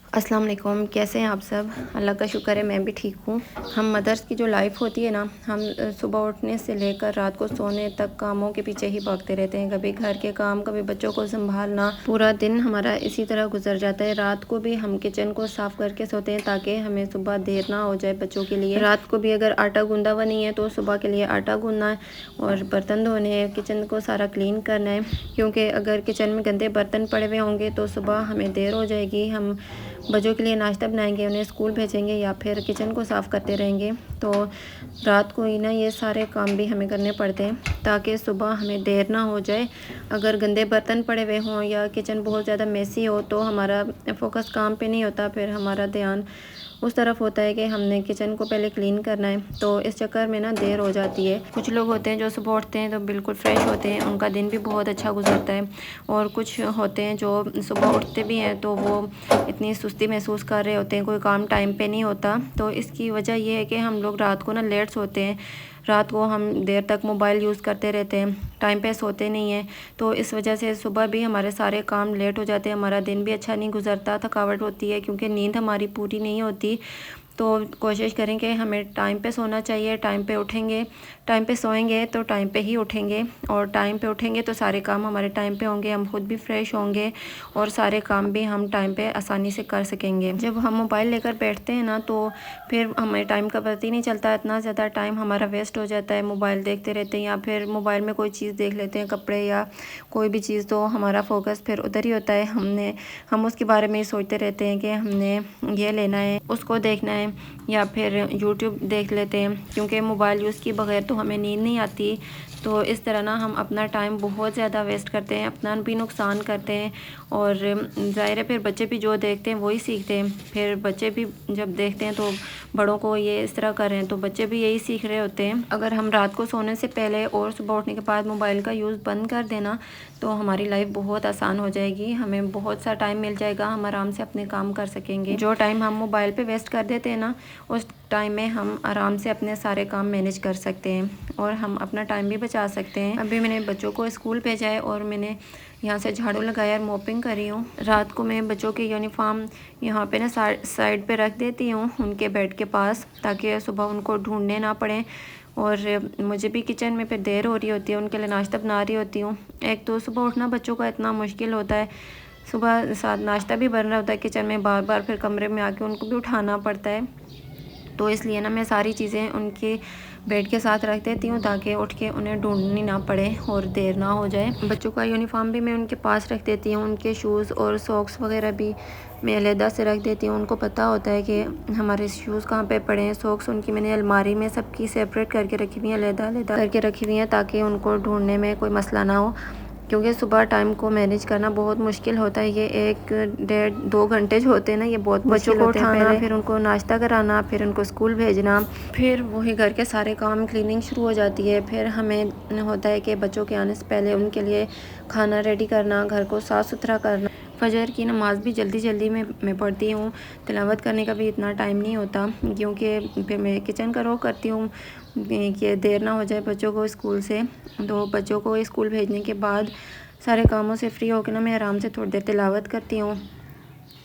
अस्सलाम वालेकुम। कैसे हैं आप सब? अल्लाह का शुक्र है मैं भी ठीक हूँ। हम मदर्स की जो लाइफ होती है ना, हम सुबह उठने से लेकर रात को सोने तक कामों के पीछे ही भागते रहते हैं। कभी घर के काम, कभी बच्चों को संभालना, पूरा दिन हमारा इसी तरह गुजर जाता है। रात को भी हम किचन को साफ़ करके सोते हैं ताकि हमें सुबह देर ना हो जाए बच्चों के लिए। रात को भी अगर आटा गूंदा हुआ नहीं है तो सुबह के लिए आटा गूंदना है और बर्तन धोने हैं, किचन को सारा क्लीन करना है, क्योंकि अगर किचन में गंदे बर्तन पड़े हुए होंगे तो सुबह हमें देर हो जाएगी। हम बच्चों के लिए नाश्ता बनाएंगे, उन्हें स्कूल भेजेंगे या फिर किचन को साफ़ करते रहेंगे, तो रात को ही ना ये सारे काम भी हमें करने पड़ते हैं ताकि सुबह हमें देर ना हो जाए। अगर गंदे बर्तन पड़े हुए हों या किचन बहुत ज़्यादा मेसी हो तो हमारा फोकस काम पे नहीं होता, फिर हमारा ध्यान उस तरफ होता है कि हमने किचन को पहले क्लीन करना है, तो इस चक्कर में ना देर हो जाती है। कुछ लोग होते हैं जो सुबह उठते हैं तो बिल्कुल फ्रेश होते हैं, उनका दिन भी बहुत अच्छा गुजरता है, और कुछ होते हैं जो सुबह उठते भी हैं तो वो इतनी सुस्ती महसूस कर रहे होते हैं, कोई काम टाइम पे नहीं होता। तो इसकी वजह ये है कि हम लोग रात को ना लेट सोते हैं, रात को हम देर तक मोबाइल यूज़ करते रहते हैं, टाइम पे सोते नहीं हैं, तो इस वजह से सुबह भी हमारे सारे काम लेट हो जाते हैं, हमारा दिन भी अच्छा नहीं गुजरता, थकावट होती है क्योंकि नींद हमारी पूरी नहीं होती। तो कोशिश करें कि हमें टाइम पे सोना चाहिए, टाइम पे उठेंगे, टाइम पे सोएंगे तो टाइम पे ही उठेंगे, और टाइम पे उठेंगे तो सारे काम हमारे टाइम पे होंगे, हम खुद भी फ्रेश होंगे और सारे काम भी हम टाइम पे आसानी से कर सकेंगे। जब हम मोबाइल लेकर बैठते हैं ना तो फिर हमें टाइम का पता ही नहीं चलता, इतना ज़्यादा टाइम हमारा वेस्ट हो जाता है मोबाइल देखते रहते हैं, या फिर मोबाइल में कोई चीज़ देख लेते हैं, कपड़े या कोई भी चीज़, तो हमारा फोकस फिर उधर ही होता है। हम उसके बारे में सोचते रहते हैं कि हमने ये लेना है, उसको देखना है, या फिर यूट्यूब देख लेते हैं, क्योंकि मोबाइल यूज़ के बगैर तो हमें नींद नहीं आती। तो इस तरह ना हम अपना टाइम बहुत ज़्यादा वेस्ट करते हैं, अपना भी नुकसान करते हैं, और ज़ाहिर है फिर बच्चे भी जो देखते हैं वही सीखते हैं। फिर बच्चे भी जब देखते हैं तो बड़ों को ये इस तरह कर रहे हैं तो बच्चे भी यही सीख रहे होते हैं। अगर हम रात को सोने से पहले और सुबह उठने के बाद मोबाइल का यूज़ बंद कर देना तो हमारी लाइफ बहुत आसान हो जाएगी, हमें बहुत सा टाइम मिल जाएगा, हम आराम से अपने काम कर सकेंगे। जो टाइम हम मोबाइल पे वेस्ट कर देते हैं ना, उस टाइम में हम आराम से अपने सारे काम मैनेज कर सकते हैं और हम अपना टाइम भी बचा सकते हैं। अभी मैंने बच्चों को स्कूल भेजा है और मैंने यहाँ से झाड़ू लगाया और मोपिंग करी हूँ। रात को मैं बच्चों के यूनिफॉर्म यहाँ पे ना साइड पे रख देती हूँ उनके बेड के पास, ताकि सुबह उनको ढूंढने ना पड़े, और मुझे भी किचन में फिर देर हो रही होती है, उनके लिए नाश्ता बना रही होती हूँ। एक तो सुबह उठना बच्चों का इतना मुश्किल होता है, सुबह साथ नाश्ता भी बन रहा होता है किचन में, बार बार फिर कमरे में आके उनको भी उठाना पड़ता है, तो इसलिए ना मैं सारी चीज़ें उनके बेड के साथ रख देती हूँ ताकि उठ के उन्हें ढूंढनी ना पड़े और देर ना हो जाए। बच्चों का यूनिफॉर्म भी मैं उनके पास रख देती हूँ, उनके शूज़ और सॉक्स वगैरह भी मैं अलहदा से रख देती हूँ। उनको पता होता है कि हमारे शूज़ कहाँ पे पड़े हैं। सॉक्स उनकी मैंने अलमारी में सबकी सेपरेट करके रखी हुई हैं, अलहदा अलहदा करके रखी हुई हैं, ताकि उनको ढूंढने में कोई मसला ना हो, क्योंकि सुबह टाइम को मैनेज करना बहुत मुश्किल होता है। ये 1 डेढ़ 2 घंटे जो होते हैं ना, ये बहुत बच्चों को उठाना, फिर उनको नाश्ता कराना, फिर उनको स्कूल भेजना, फिर वही घर के सारे काम, क्लीनिंग शुरू हो जाती है। फिर हमें होता है कि बच्चों के आने से पहले उनके लिए खाना रेडी करना, घर को साफ़ सुथरा करना। फजर की नमाज़ भी जल्दी जल्दी में मैं पढ़ती हूँ, तिलावत करने का भी इतना टाइम नहीं होता, क्योंकि फिर मैं किचन का रॉक करती हूँ कि देर ना हो जाए बच्चों को स्कूल से। तो बच्चों को स्कूल भेजने के बाद सारे कामों से फ्री होकर ना मैं आराम से थोड़ी देर तिलावत करती हूँ।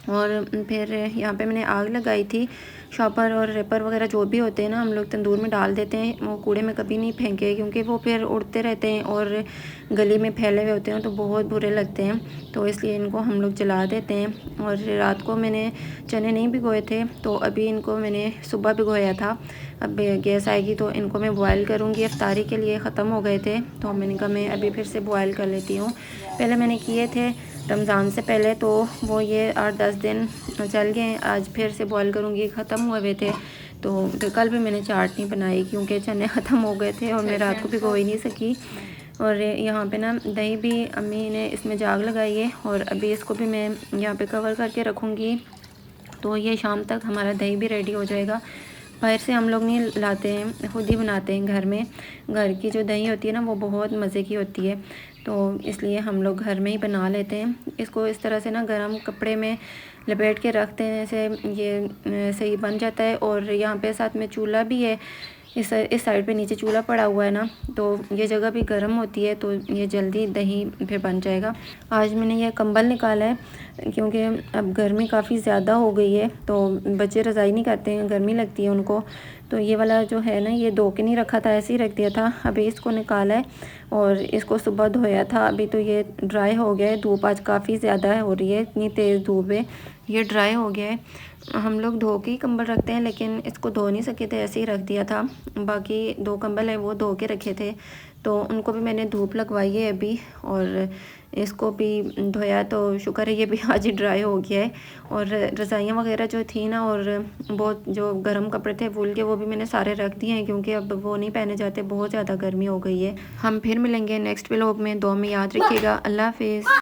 और फिर यहाँ पे मैंने आग लगाई थी, शॉपर और रेपर वगैरह जो भी होते हैं ना, हम लोग तंदूर में डाल देते हैं, वो कूड़े में कभी नहीं फेंके, क्योंकि वो फिर उड़ते रहते हैं और गली में फैले हुए होते हैं तो बहुत बुरे लगते हैं, तो इसलिए इनको हम लोग जला देते हैं। और रात को मैंने चने नहीं भिगोए थे तो अभी इनको मैंने सुबह भिगोया था। अब गैस आएगी तो इनको मैं बॉयल करूँगी, इफ्तारी के लिए ख़त्म हो गए थे तो मैंने कहा मैं अभी फिर से बॉयल कर लेती हूँ। पहले मैंने किए थे रमज़ान से पहले, तो वो ये 8-10 दिन चल गए, आज फिर से बॉयल करूँगी, ख़त्म हुए हुए थे। तो फिर कल भी मैंने चाटनी बनाई क्योंकि चने ख़त्म हो गए थे और मैं रात को भिगो ही नहीं सकी। और यहाँ पे ना दही भी अम्मी ने इसमें जाग लगाई है और अभी इसको भी मैं यहाँ पे कवर करके रखूँगी, तो ये शाम तक हमारा दही भी रेडी हो जाएगा। बाहर से हम लोग नहीं लाते हैं, खुद ही बनाते हैं घर में। घर की जो दही होती है ना वो बहुत मज़े की होती है, तो इसलिए हम लोग घर में ही बना लेते हैं। इसको इस तरह से ना गर्म कपड़े में लपेट के रखते हैं, से ये सही बन जाता है। और यहाँ पे साथ में चूल्हा भी है, इस साइड पे नीचे चूल्हा पड़ा हुआ है ना, तो ये जगह भी गर्म होती है, तो ये जल्दी दही फिर बन जाएगा। आज मैंने ये कंबल निकाला है क्योंकि अब गर्मी काफ़ी ज़्यादा हो गई है, तो बच्चे रज़ाई नहीं करते हैं, गर्मी लगती है उनको। तो ये वाला जो है ना, ये धो के नहीं रखा था, ऐसे ही रख दिया था। अभी इसको निकाला है और इसको सुबह धोया था, अभी तो ये ड्राई हो गया है। धूप आज काफ़ी ज़्यादा हो रही है, इतनी तेज़ धूप है, ये ड्राई हो गया है। हम लोग धो के ही कंबल रखते हैं, लेकिन इसको धो नहीं सके थे, ऐसे ही रख दिया था। बाकी 2 कंबल है वो धो के रखे थे, तो उनको भी मैंने धूप लगवाई है अभी, और इसको भी धोया, तो शुक्र है ये भी आज ही ड्राई हो गया है। और रज़ाइयाँ वगैरह जो थी ना, और बहुत जो गर्म कपड़े थे वूल के, वो भी मैंने सारे रख दिए हैं, क्योंकि अब वो नहीं पहने जाते, बहुत ज़्यादा गर्मी हो गई है। हम फिर मिलेंगे नेक्स्ट व्लॉग में, दुआ में याद रखिएगा। अल्लाह हाफिज़।